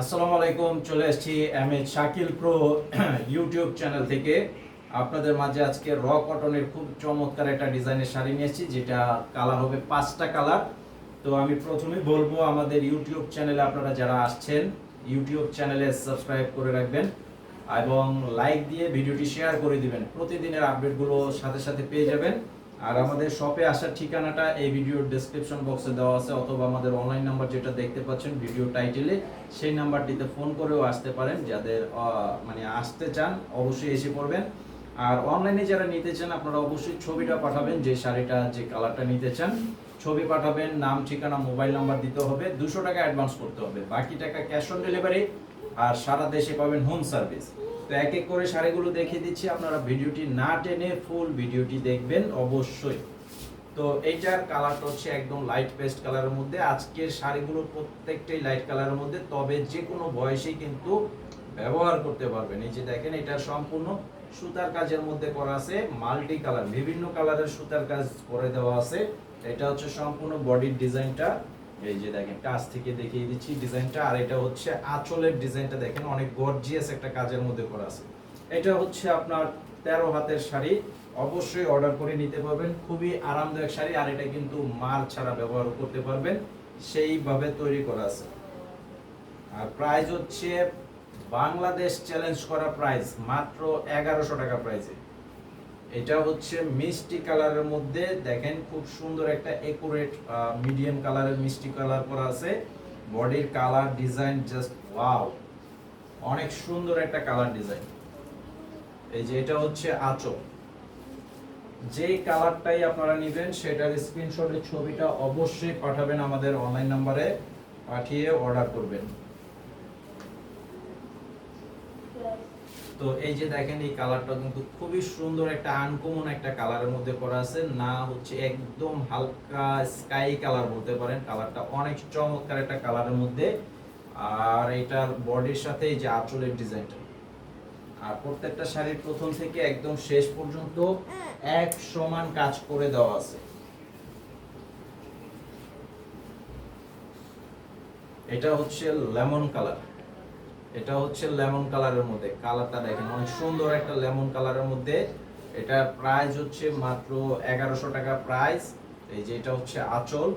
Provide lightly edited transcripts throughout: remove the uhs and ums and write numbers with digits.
আসসালামু আলাইকুম। চলে এসেছি MA Shakil pro YouTube channel থেকে। আপনাদের মাঝে আজকে র কটনের খুব চমৎকার একটা ডিজাইনের শাড়ি নিয়ে এসেছি, যেটা কালার হবে 5টা কালার। তো আমি প্রথমে বলবো, আমাদের ইউটিউব চ্যানেলে আপনারা যারা আসছেন, ইউটিউব চ্যানেলে সাবস্ক্রাইব করে রাখবেন এবং লাইক দিয়ে ভিডিওটি শেয়ার করে দিবেন। প্রতিদিনের আপডেটগুলো সাথে সাথে পেয়ে যাবেন। আর আমাদের শপে আসার ঠিকানাটা এই ভিডিওর ডেসক্রিপশন বক্সে দেওয়া আছে, অথবা আমাদের অনলাইন নাম্বার যেটা দেখতে পাচ্ছেন ভিডিও টাইটেলে, সেই নাম্বারটিতে ফোন করেও আসতে পারেন। যাদের আসতে চান অবশ্যই এসে পড়বেন। আর অনলাইনে যারা নিতে চান, আপনারা অবশ্যই ছবিটা পাঠাবেন, যে শাড়িটা যে কালারটা নিতে চান ছবি পাঠাবেন, নাম ঠিকানা মোবাইল নাম্বার দিতে হবে, 200 টাকা অ্যাডভান্স করতে হবে, বাকি টাকা ক্যাশ অন ডেলিভারি। আর সারা দেশে পাবেন হোম সার্ভিস। তো এক এক করে শাড়িগুলো দেখিয়ে দিচ্ছি, আপনারা ভিডিওটি না টেনে ফুল ভিডিওটি দেখবেন অবশ্যই। তো এইটার কালারটা হচ্ছে একদম লাইট পেস্ট কালারের মধ্যে। আজকের শাড়িগুলো প্রত্যেকটাই লাইট কালারের মধ্যে, তবে যে কোনো বয়সেই কিন্তু ব্যবহার করতে পারবেন। এই যে দেখেন, এটা সম্পূর্ণ সুতার কাজের মধ্যে করা আছে, মাল্টি কালার, বিভিন্ন কালারের সুতার কাজ করে দেওয়া আছে। এটা হচ্ছে সম্পূর্ণ বডির ডিজাইনটা। এই যে দেখেন, কাছ থেকে দেখিয়ে দিচ্ছি ডিজাইনটা। আর এটা হচ্ছে আঁচলের ডিজাইনটা, দেখেন অনেক গর্জিয়াস একটা কাজের মধ্যে করা আছে। এটা হচ্ছে আপনার 13 হাতের শাড়ি, অবশ্যই অর্ডার করে নিতে পারবেন। খুবই আরামদায়ক শাড়ি, আর এটা কিন্তু মার ছাড়া ব্যবহার করতে পারবেন, সেইভাবে তৈরি করা আছে। আর প্রাইস হচ্ছে বাংলাদেশ চ্যালেঞ্জ করা প্রাইস, মাত্র 1100 টাকা প্রাইসে। এটা হচ্ছে মিষ্টি কালারের মধ্যে, দেখেন খুব সুন্দর একটা একুরেট মিডিয়াম কালারের মিষ্টি কালার করা আছে। বডির কালার ডিজাইন জাস্ট ওয়াও, অনেক সুন্দর একটা কালার ডিজাইন। এই যে এটা হচ্ছে আঁচল। যেই কালারটাই আপনারা নেবেন সেটার স্ক্রিনশটের ছবিটা অবশ্যই পাঠাবেন, আমাদের অনলাইন নাম্বারে পাঠিয়ে অর্ডার করবেন। তো এই যে দেখেন, এই কালারটা কিন্তু খুবই সুন্দর একটা আনকমন একটা কালারের মধ্যে করা আছে, না হচ্ছে একদম হালকা স্কাই কালার বলতে পারেন। কালারটা অনেক চমৎকার একটা কালারের মধ্যে। আর এটার বডির সাথে এই যে আঁচলের ডিজাইনটা, আর প্রত্যেকটা শাড়ির প্রথম থেকে একদম শেষ পর্যন্ত এক সমান কাজ করে দেওয়া আছে। এটা হচ্ছে লেমন কালার, এটা হচ্ছে লেমন কালারের মধ্যে। কালারটা দেখেন অনেক সুন্দর একটা লেমন কালারের মধ্যে। এটা প্রাইস হচ্ছে মাত্র 1100 টাকা প্রাইস। এই যে এটা হচ্ছে আঁচল।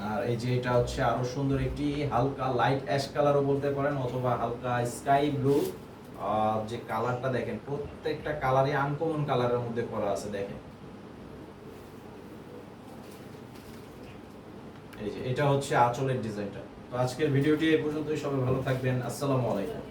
আর এই যে এটা হচ্ছে আরো সুন্দর একটি হালকা লাইট অ্যাশ কালারও বলতে পারেন, অথবা হালকা স্কাই ব্লু। যে কালারটা দেখেন, প্রত্যেকটা কালারই আনকমন কালারের মধ্যে করা আছে। দেখেন এই যে এটা হচ্ছে আঁচলের ডিজাইনটা। তো আজকের ভিডিওটি এই পর্যন্তই। সবাই ভালো থাকবেন। আসসালামু আলাইকুম।